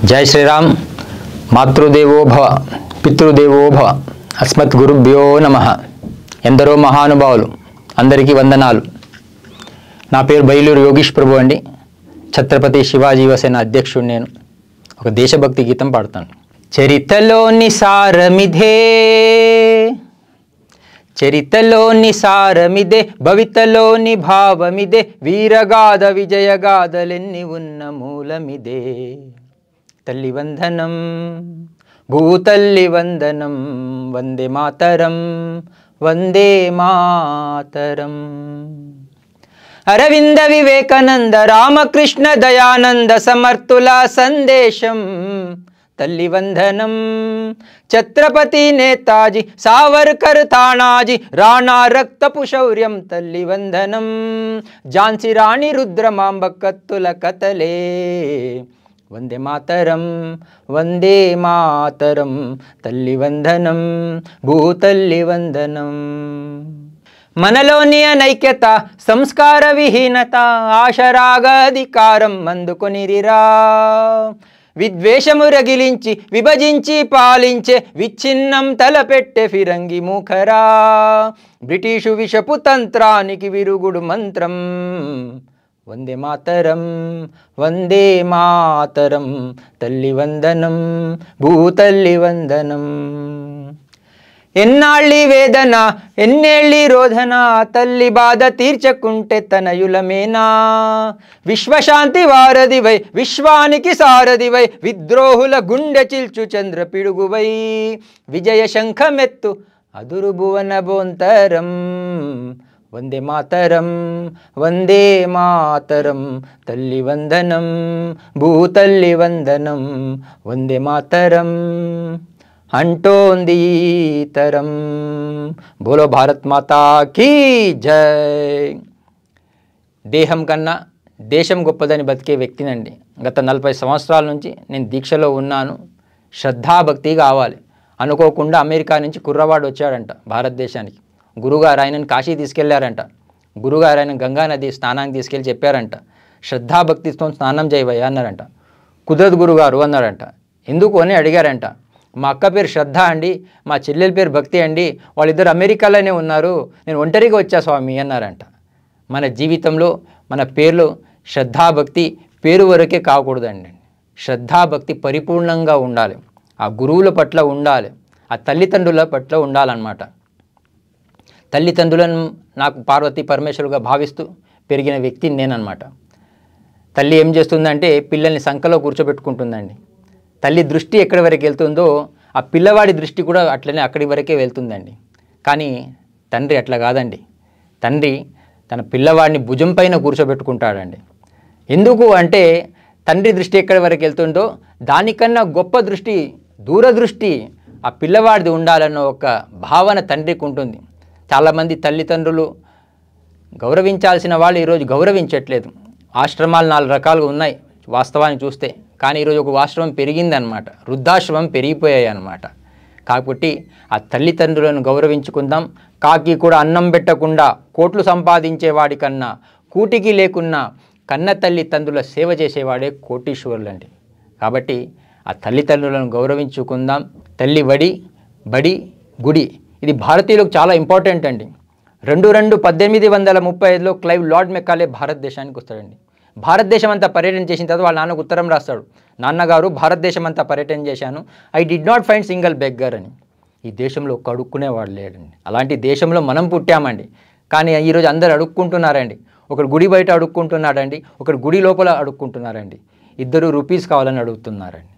జై శ్రీరామ్. మాతృదేవో భవ, పితృదేవో భవ, అస్మత్ గురుభ్యో నమః. ఎందరో మహానుభావులు, అందరికీ వందనాలు. నా పేరు బైలూరు యోగీష్ ప్రభు అండి. ఛత్రపతి శివాజీ యువసేన అధ్యక్షుడు నేను. ఒక దేశభక్తి గీతం పాడుతాను. చరితలోని సారమిదే, చరితలోని సారమిదే, భవితలోని భావమిదే, వీరగాథ విజయగాథలెన్ని ఉన్న మూలమిదే. తల్లి వందనం, భూతల్లి వందనం, వందే మాతరం, వందే మాతరం. అరవింద వివేకానంద రామకృష్ణ దయానంద సమర్థుల సందేశం. తల్లి వందనం. ఛత్రపతి నేతాజీ సావర్కర్ తానాజీ రాణా రక్తపు శౌర్యం. తల్లి వందనం. ఝాన్సీ రాణి రుద్రమాంబ కత్తుల కథలే. వందే మాతరం, వందే మాతరం. తల్లి వందనం, భూతల్లి వందనం. మనలోని అనైక్యత, సంస్కార విహీనత, ఆశరాగాధికారం అందుకొనిరిరా. విద్వేషము రగిలించి విభజించి పాలించే విచ్ఛిన్నం తలపెట్టే ఫిరంగి మూఖరా. బ్రిటిషు విషపు తంత్రానికి విరుగుడు మంత్రం. వందే మాతరం, వందే మాతరం. తల్లి వందనం, భూతల్లి వందనం. ఎన్నాళ్ళి వేదన, ఎన్నేళ్ళి రోధన, తల్లి బాధ తీర్చకుంటే తనయులమేనా. విశ్వశాంతి వారధివై, విశ్వానికి సారథివై, విద్రోహుల గుండె చిల్చు చంద్ర పిడుగువై, విజయ శంఖమెత్తు అదురు భువన బోంతరం. వందే మాతరం, వందే మాతరం. తల్లి వందనం, భూతల్లి వందనం. వందే మాతరం అంటోంది తరం. బోలో భారత్ మాతా కీ జై. దేహం కన్నా దేశం గొప్పదని బతికే వ్యక్తినండి. గత 40 సంవత్సరాల నుంచి నేను దీక్షలో ఉన్నాను. శ్రద్ధాభక్తి కావాలి. అనుకోకుండా అమెరికా నుంచి కుర్రవాడు వచ్చాడంట భారతదేశానికి. గురుగారు ఆయనను కాశీ తీసుకెళ్లారంట. గురుగారు ఆయన గంగా నది స్నానానికి తీసుకెళ్ళి చెప్పారంట, శ్రద్ధాభక్తితో స్నానం చేయవయ్యా అన్నారంట. కుదరదు గురుగారు అన్నారంట. ఎందుకు అని అడిగారంట. మా అక్క పేరు శ్రద్ధ అండి, మా చెల్లెల పేరు భక్తి అండి, వాళ్ళిద్దరు అమెరికాలోనే ఉన్నారు, నేను ఒంటరిగా వచ్చా స్వామి అన్నారంట. మన జీవితంలో మన పేర్లు శ్రద్ధాభక్తి పేరు వరకే కాకూడదండి. శ్రద్ధాభక్తి పరిపూర్ణంగా ఉండాలి. ఆ గురువుల పట్ల ఉండాలి, ఆ తల్లిదండ్రుల పట్ల ఉండాలన్నమాట. తల్లిదండ్రులను నాకు పార్వతీ పరమేశ్వరుగా భావిస్తూ పెరిగిన వ్యక్తిని నేనన్నమాట. తల్లి ఏం చేస్తుందంటే పిల్లల్ని సంకలో కూర్చోబెట్టుకుంటుందండి. తల్లి దృష్టి ఎక్కడి వరకు వెళ్తుందో ఆ పిల్లవాడి దృష్టి కూడా అట్లనే అక్కడి వరకే వెళ్తుందండి. కానీ తండ్రి అట్లా కాదండి. తండ్రి తన పిల్లవాడిని భుజం పైన కూర్చోబెట్టుకుంటాడండి. ఎందుకు అంటే తండ్రి దృష్టి ఎక్కడి వరకు వెళ్తుందో దానికన్నా గొప్ప దృష్టి, దూరదృష్టి ఆ పిల్లవాడిది ఉండాలన్న ఒక భావన తండ్రికి ఉంటుంది. చాలామంది తల్లిదండ్రులు గౌరవించాల్సిన వాళ్ళు ఈరోజు గౌరవించట్లేదు. ఆశ్రమాలు 4 రకాలుగా ఉన్నాయి వాస్తవాన్ని చూస్తే. కానీ ఈరోజు ఒక ఆశ్రమం పెరిగిందనమాట, వృద్ధాశ్రమం పెరిగిపోయాయి అన్నమాట. కాబట్టి ఆ తల్లిదండ్రులను గౌరవించుకుందాం. కాకి కూడా అన్నం పెట్టకుండా కోట్లు సంపాదించేవాడి కన్నా కూటికి లేకున్నా కన్న తల్లిదండ్రుల సేవ చేసేవాడే కోటీశ్వరులండి. కాబట్టి ఆ తల్లిదండ్రులను గౌరవించుకుందాం. తల్లి వడి, బడి, గుడి ఇది భారతీయులకు చాలా ఇంపార్టెంట్ అండి. 1835లో క్లైవ్ లార్డ్ మెకాలే భారతదేశానికి వస్తాడండి. భారతదేశం అంతా పర్యటన చేసిన తర్వాత వాళ్ళ నాన్నకు ఉత్తరం రాస్తాడు, నాన్నగారు భారతదేశం అంతా పర్యటన చేశాను, I did not find single beggar అని. ఈ దేశంలో అడుక్కునేవాడు లేడండి. అలాంటి దేశంలో మనం పుట్టామండి. కానీ ఈరోజు అందరు అడుక్కుంటున్నారండి. ఒకడు గుడి బయట అడుక్కుంటున్నాడండి, ఒకడు గుడి లోపల అడుక్కుంటున్నారండి. 2 రూపీస్ కావాలని అడుగుతున్నారండి.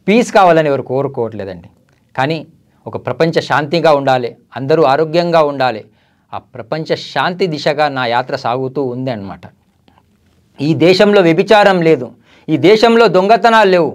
పీస్ కావాలని ఎవరు కోరుకోవట్లేదండి. కానీ ఒక ప్రపంచ శాంతిగా ఉండాలి, అందరూ ఆరోగ్యంగా ఉండాలి. ఆ ప్రపంచ శాంతి దిశగా నా యాత్ర సాగుతూ ఉంది అన్నమాట. ఈ దేశంలో వ్యభిచారం లేదు, ఈ దేశంలో దొంగతనాలు లేవు.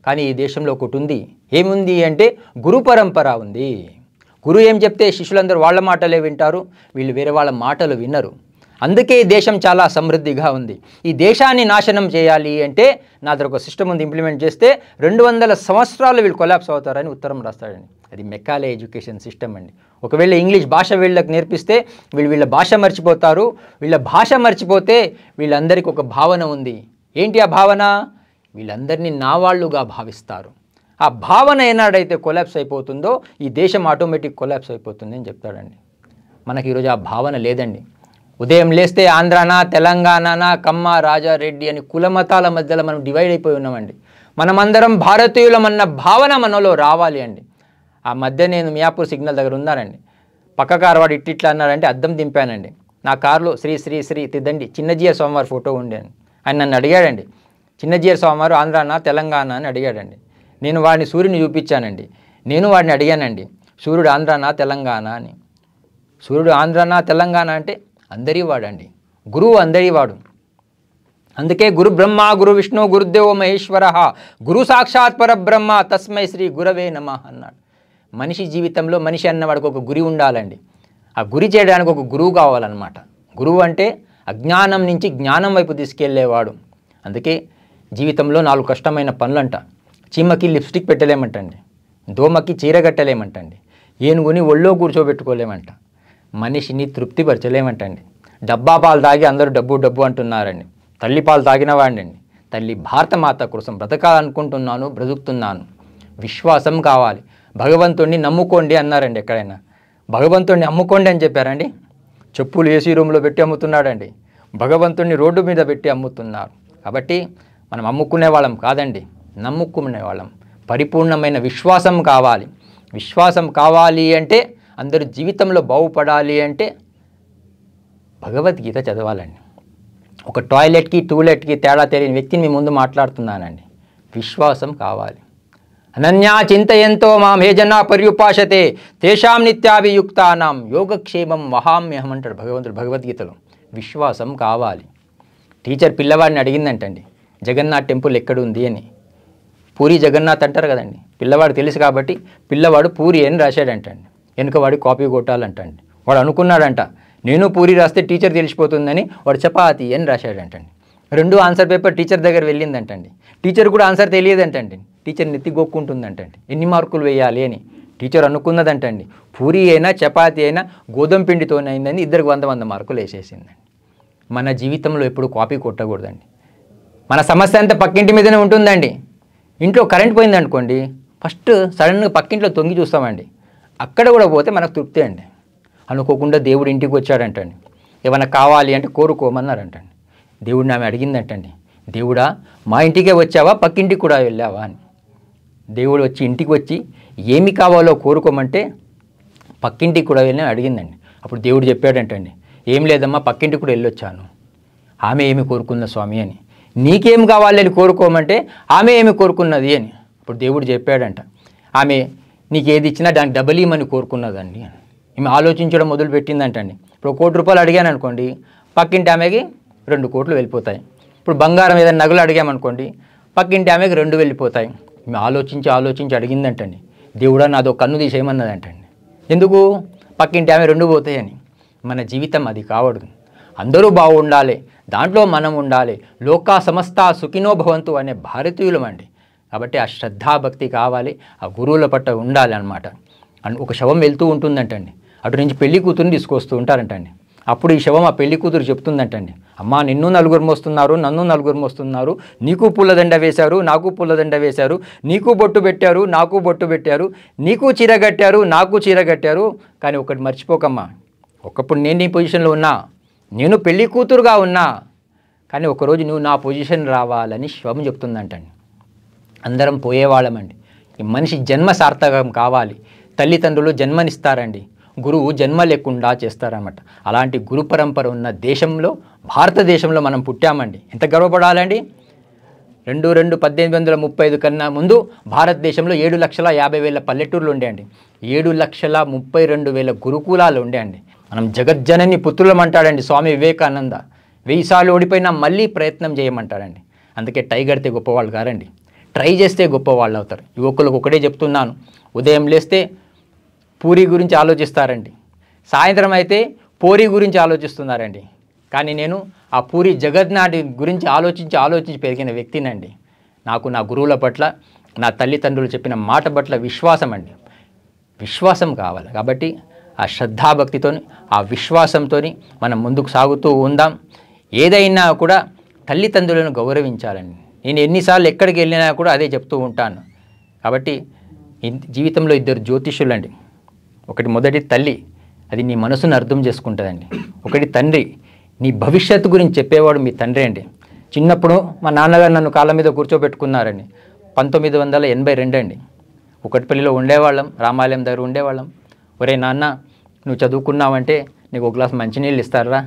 కానీ ఈ దేశంలో ఒకటి ఉంది. ఏముంది అంటే గురు పరంపర ఉంది. గురు ఏం చెప్తే శిష్యులందరూ వాళ్ళ మాటలే వింటారు, వీళ్ళు వేరే వాళ్ళ మాటలు వినరు. అందుకే ఈ దేశం చాలా సమృద్ధిగా ఉంది. ఈ దేశాన్ని నాశనం చేయాలి అంటే నా దగ్గర ఒక సిస్టమ్ ఉంది, ఇంప్లిమెంట్ చేస్తే 200 సంవత్సరాలు వీళ్ళు కొలాప్స్ అవుతారని ఉత్తరం రాస్తాడండి. అది మెకాలే ఎడ్యుకేషన్ సిస్టమ్ అండి. ఒకవేళ ఇంగ్లీష్ భాష వీళ్ళకి నేర్పిస్తే వీళ్ళ భాష మర్చిపోతారు. వీళ్ళ భాష మర్చిపోతే వీళ్ళందరికీ ఒక భావన ఉంది. ఏంటి ఆ భావన? వీళ్ళందరినీ నా వాళ్ళుగా భావిస్తారు. ఆ భావన ఏనాడైతే కొలాప్స్ అయిపోతుందో ఈ దేశం ఆటోమేటిక్ కొలాప్స్ అయిపోతుంది అని చెప్తాడండి. మనకి ఈరోజు ఆ భావన లేదండి. ఉదయం లేస్తే ఆంధ్రానా, తెలంగాణనా, కమ్మ, రాజా, రెడ్డి అని కులమతాల మధ్యలో మనం డివైడ్ అయిపోయి ఉన్నామండి. మనమందరం భారతీయులమన్న భావన మనలో రావాలి అండి. ఆ మధ్య నేను మియాపూర్ సిగ్నల్ దగ్గర ఉన్నానండి. పక్క కారు వాడు ఇట్లా అన్నారంటే అద్దం దింపానండి. నా కారులో శ్రీ శ్రీ శ్రీ తిద్దండి చిన్నజీయర్ స్వామివారి ఫోటో ఉండేది. ఆయన నన్ను అడిగాడండి, చిన్నజీయర్ స్వామివారు ఆంధ్రానా తెలంగాణ అని అడిగాడండి. నేను వాడిని సూర్యుని చూపించానండి. నేను వాడిని అడిగానండి, సూర్యుడు ఆంధ్రానా తెలంగాణ అని. సూర్యుడు ఆంధ్రానా తెలంగాణ అంటే అందరి వాడండి, గురువు అందరి వాడు. అందుకే గురు బ్రహ్మ గురు విష్ణు గురుదేవో మహేశ్వర గురు సాక్షాత్ పరబ్రహ్మ తస్మై శ్రీ గురవే నమః అన్నాడు. మనిషి జీవితంలో మనిషి అన్నవాడికి ఒక గురి ఉండాలండి. ఆ గురి చేయడానికి ఒక గురువు కావాలన్నమాట. గురువు అంటే అజ్ఞానం నుంచి జ్ఞానం వైపు తీసుకెళ్లేవాడు. అందుకే జీవితంలో 4 కష్టమైన పనులంట. చీమకి లిప్స్టిక్ పెట్టలేమంటండి, దోమకి చీర కట్టలేమంటండి, ఏనుగుని ఒళ్ళో కూర్చోబెట్టుకోలేమంట, మనిషిని తృప్తిపరచలేమంటండి. డబ్బా పాలు తాగి అందరూ డబ్బు డబ్బు అంటున్నారండి. తల్లి పాలు తాగిన వాడినండి. తల్లి భారతమాత కోసం బ్రతకాలనుకుంటున్నాను, బ్రతుకుతున్నాను. విశ్వాసం కావాలి. భగవంతుడిని నమ్ముకోండి అన్నారండి. ఎక్కడైనా భగవంతుడిని అమ్ముకోండి అని చెప్పారండి? చెప్పులు ఏసీ రూమ్లో పెట్టి అమ్ముతున్నాడండి. భగవంతుడిని రోడ్డు మీద పెట్టి అమ్ముతున్నారు. కాబట్టి మనం అమ్ముకునే వాళ్ళం కాదండి, నమ్ముకునే వాళ్ళం. పరిపూర్ణమైన విశ్వాసం కావాలి. విశ్వాసం కావాలి అంటే, అందరూ జీవితంలో బాగుపడాలి అంటే భగవద్గీత చదవాలండి. ఒక టాయిలెట్కి టూలెట్కి తేడా తెలియని వ్యక్తిని మీ ముందు మాట్లాడుతున్నానండి. విశ్వాసం కావాలి. అనన్యా చింతయంతో మాం హే జనా పర్యుపాసతే తేషాం నిత్యాభియుక్తానాం యోగక్షేమం వహామ్యహం అంటాడు భగవంతుడు భగవద్గీతలో. విశ్వాసం కావాలి. టీచర్ పిల్లవాడిని అడిగిందంటండి, జగన్నాథ్ టెంపుల్ ఎక్కడుంది అని. పూరి జగన్నాథ్ అంటారు కదండి. పిల్లవాడు తెలుసు కాబట్టి పిల్లవాడు పూరి అని రాశాడంటండి. వెనుక వాడు కాపీ కొట్టాలంటండి. వాడు అనుకున్నాడంట, నేను పూరి రాస్తే టీచర్ తెలిసిపోతుందని వాడు చపాతి అని రాశాడంటండి. 2 ఆన్సర్ పేపర్ టీచర్ దగ్గర వెళ్ళిందంటండి. టీచర్ కూడా ఆన్సర్ తెలియదంటండి. టీచర్ నెత్తి గొక్కుంటుందంటండి, ఎన్ని మార్కులు వేయాలి అని. టీచర్ అనుకున్నదంటండి, పూరి అయినా చపాతి అయినా గోధుమ పిండితోనైందని ఇద్దరికి 100 మార్కులు వేసేసిందండి. మన జీవితంలో ఎప్పుడు కాపీ కొట్టకూడదండి. మన సమస్య అంతా పక్కింటి మీదనే ఉంటుందండి. ఇంట్లో కరెంట్ పోయిందనుకోండి, ఫస్ట్ సడన్గా పక్కింట్లో తొంగి చూస్తామండి. అక్కడ కూడా పోతే మనకు తృప్తి అండి. అనుకోకుండా దేవుడు ఇంటికి వచ్చాడంటండి. ఏమైనా కావాలి అంటే కోరుకోమన్నారంటండి. దేవుడిని ఆమె అడిగిందంటండి, దేవుడా మా ఇంటికే వచ్చావా, పక్కింటికి కూడా వెళ్ళావా అని. దేవుడు వచ్చి ఇంటికి వచ్చి ఏమి కావాలో కోరుకోమంటే పక్కింటికి కూడా వెళ్ళి అడిగిందండి. అప్పుడు దేవుడు చెప్పాడంటండి, ఏం లేదమ్మా పక్కింటికి కూడా వెళ్ళొచ్చాను, ఆమె ఏమి కోరుకుందా స్వామి అని. నీకేం కావాలి అని కోరుకోమంటే ఆమె ఏమి కోరుకున్నది అని. అప్పుడు దేవుడు చెప్పాడంట, ఆమె నీకు ఏది ఇచ్చినా దానికి డబల్ ఇమ్మని కోరుకున్నదండి అని. ఈమె ఆలోచించడం మొదలుపెట్టిందంటండి. ఇప్పుడు 1 కోటి రూపాయలు అడిగాను అనుకోండి, పక్కింటి ఆమెకి 2 కోట్లు వెళ్ళిపోతాయి. ఇప్పుడు బంగారం ఏదైనా నగలు అడిగామనుకోండి, పక్కింటి ఆమెకి 2 వెళ్ళిపోతాయి. ఈమె ఆలోచించి అడిగిందంటండి, దేవుడా నాదో కన్ను తీసేయమన్నదంటండి. ఎందుకు? పక్కింటి ఆమె 2 పోతాయని. మన జీవితం అది కావద్దు. అందరూ బాగుండాలి, దాంట్లో మనం ఉండాలి. లోకా సమస్త సుఖినో భవంతు అనే భారతీయులం అండి. కాబట్టి ఆ శ్రద్ధాభక్తి కావాలి, ఆ గురువుల పట్ల ఉండాలి అన్నమాట. ఒక శవం వెళ్తూ ఉంటుందంటండి, అటు నుంచి పెళ్లి కూతురుని తీసుకొస్తూ ఉంటారంటండి. అప్పుడు ఈ శవం ఆ పెళ్లి కూతురు చెప్తుందంటండి, అమ్మా నిన్ను 4 మోస్తున్నారు, నన్ను 4 మోస్తున్నారు, నీకు పూలదండ వేశారు, నాకు పూలదండ వేశారు, నీకు బొట్టు పెట్టారు, నాకు బొట్టు పెట్టారు, నీకు చీర కట్టారు, నాకు చీర కట్టారు. కానీ ఒకటి మర్చిపోకమ్మా, ఒకప్పుడు నేను నీ పొజిషన్లో ఉన్నా, నేను పెళ్లి కూతురుగా ఉన్నా, కానీ ఒకరోజు నువ్వు నా పొజిషన్ రావాలని శవం చెప్తుందంటండి. అందరం పోయేవాళ్ళమండి. ఈ మనిషి జన్మ సార్థకం కావాలి. తల్లిదండ్రులు జన్మనిస్తారండి, గురువు జన్మ లేకుండా చేస్తారన్నమాట. అలాంటి గురు పరంపర ఉన్న దేశంలో, భారతదేశంలో మనం పుట్టామండి. ఎంత గర్వపడాలండి. 1835 కన్నా ముందు భారతదేశంలో 7,50,000 పల్లెటూర్లు ఉండేయండి. 7,32,000 గురుకులాలు ఉండేయండి. మనం జగజ్జనని పుత్రులం అంటాడండి స్వామి వివేకానంద. 1000 సార్లు ఓడిపోయినా మళ్ళీ ప్రయత్నం చేయమంటాడండి. అందుకే టైగర్తే గొప్పవాళ్ళు కారండి, ట్రై చేస్తే గొప్పవాళ్ళు అవుతారు. యువకులకు ఒకటే చెప్తున్నాను, ఉదయం లేస్తే పూరి గురించి ఆలోచిస్తారండి, సాయంత్రం అయితే పూరి గురించి ఆలోచిస్తున్నారండి. కానీ నేను ఆ పూరి జగన్నాథ్ గురించి ఆలోచించి పెరిగిన వ్యక్తినండి. నాకు నా గురువుల పట్ల, నా తల్లిదండ్రులు చెప్పిన మాట పట్ల విశ్వాసం అండి. విశ్వాసం కావాలి. కాబట్టి ఆ శ్రద్ధాభక్తితో, ఆ విశ్వాసంతో మనం ముందుకు సాగుతూ ఉందాం. ఏదైనా కూడా తల్లిదండ్రులను గౌరవించాలండి. నేను ఎన్నిసార్లు ఎక్కడికి వెళ్ళినా కూడా అదే చెప్తూ ఉంటాను. కాబట్టి జీవితంలో ఇద్దరు జ్యోతిష్యులండి. ఒకటి మొదటి తల్లి, అది నీ మనసును అర్థం చేసుకుంటుందండి. ఒకటి తండ్రి, నీ భవిష్యత్తు గురించి చెప్పేవాడు మీ తండ్రి అండి. చిన్నప్పుడు మా నాన్నగారు నన్ను కాళ్ళ మీద కూర్చోబెట్టుకున్నారండి. 1982 అండి. కుకట్పల్లిలో ఉండేవాళ్ళం, రామాలయం దగ్గర ఉండేవాళ్ళం. ఒరే నాన్న, నువ్వు చదువుకున్నావంటే నీకు ఒక గ్లాస్ మంచినీళ్ళు ఇస్తారా,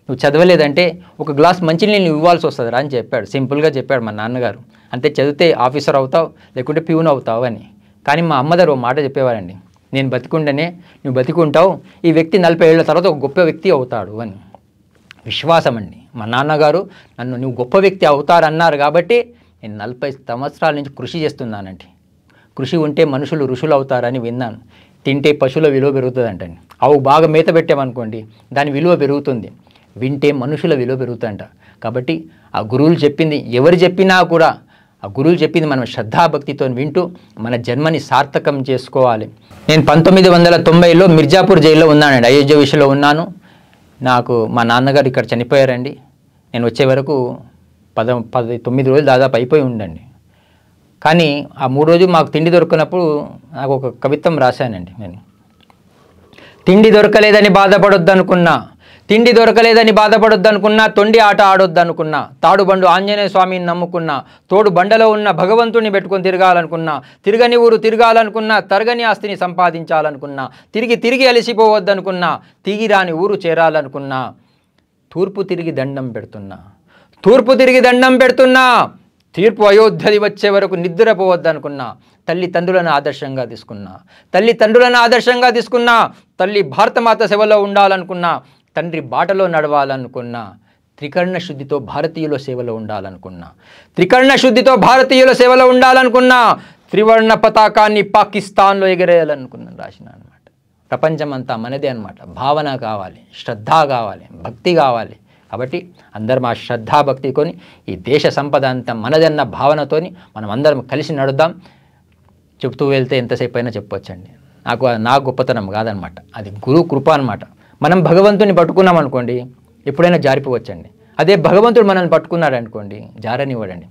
నువ్వు చదవలేదంటే ఒక గ్లాస్ మంచినీళ్ళు ఇవ్వాల్సి వస్తుందిరా అని చెప్పాడు. సింపుల్గా చెప్పాడు మా నాన్నగారు. అంతే, చదివితే ఆఫీసర్ అవుతావు లేకుంటే ప్యూన్ అవుతావు అని. కానీ మా అమ్మగారు ఒక మాట చెప్పేవారండి, నేను బతికుండనే నువ్వు బతికుంటావు, ఈ వ్యక్తి 40 ఏళ్ల తర్వాత ఒక గొప్ప వ్యక్తి అవుతాడు అని. విశ్వాసం అండి. మా నాన్నగారు నన్ను నువ్వు గొప్ప వ్యక్తి అవుతారన్నారు కాబట్టి నేను 40 సంవత్సరాల నుంచి కృషి చేస్తున్నానండి. కృషి ఉంటే మనుషులు ఋషులు అవుతారని విన్నాను. తింటే పశువుల విలువ పెరుగుతుందంటండి. అవు బాగా మేత పెట్టామనుకోండి దాని విలువ పెరుగుతుంది. వింటే మనుషుల విలువ పెరుగుతుందంట. కాబట్టి ఆ గురువులు చెప్పింది ఎవరు చెప్పినా కూడా ఆ గురువులు చెప్పింది మనం శ్రద్ధాభక్తితో వింటూ మన జన్మని సార్థకం చేసుకోవాలి. నేను 1990లో మిర్జాపూర్ జైల్లో ఉన్నానండి. అయోధ్య విషయంలో ఉన్నాను. నాకు మా నాన్నగారు ఇక్కడ చనిపోయారండి. నేను వచ్చే వరకు 9 రోజులు దాదాపు అయిపోయి ఉండండి. కానీ ఆ 3 రోజులు మాకు తిండి దొరికినప్పుడు నాకు ఒక కవిత్వం రాశానండి. నేను తిండి దొరకలేదని బాధపడొద్దనుకున్నా, తిండి దొరకలేదని బాధపడొద్దనుకున్నా, తొండి ఆట ఆడొద్దనుకున్నా, తాడుబండు ఆంజనేయ స్వామిని నమ్ముకున్నా, తోడు బండలో ఉన్న భగవంతుని పెట్టుకొని తిరగాలనుకున్నా, తిరగని ఊరు తిరగాలనుకున్నా, తరగని ఆస్తిని సంపాదించాలనుకున్నా, తిరిగి అలసిపోవద్దనుకున్నా, తిరిగిరాని ఊరు చేరాలనుకున్నా, తూర్పు తిరిగి దండం పెడుతున్నా, తీర్పు అయోధ్యది వచ్చే వరకు నిద్రపోవద్దనుకున్నా, తల్లిదండ్రులను ఆదర్శంగా తీసుకున్నా, తల్లి భారతమాత సేవలో ఉండాలనుకున్నా, తండ్రి బాటలో నడవాలనుకున్నా, త్రికరణ శుద్ధితో భారతీయుల సేవలో ఉండాలనుకున్నా, త్రివర్ణ పతాకాన్ని పాకిస్తాన్లో ఎగరేయాలనుకున్నాను రాసిన అనమాట. ప్రపంచమంతా మనదే అనమాట. భావన కావాలి, శ్రద్ధ కావాలి, భక్తి కావాలి. కాబట్టి అందరం ఆ శ్రద్ధాభక్తి కొని ఈ దేశ సంపద అంతా మనదన్న భావనతోని మనం అందరం కలిసి నడుద్దాం. చెప్తూ వెళ్తే ఎంతసేపు అయినా చెప్పొచ్చండి. నా గొప్పతనం కాదనమాట, అది గురు కృప అనమాట. మనం భగవంతుని పట్టుకున్నాం అనుకోండి ఎప్పుడైనా జారిపోవచ్చండి. అదే భగవంతుడు మనల్ని పట్టుకున్నాడు అనుకోండి జారనివ్వడండి.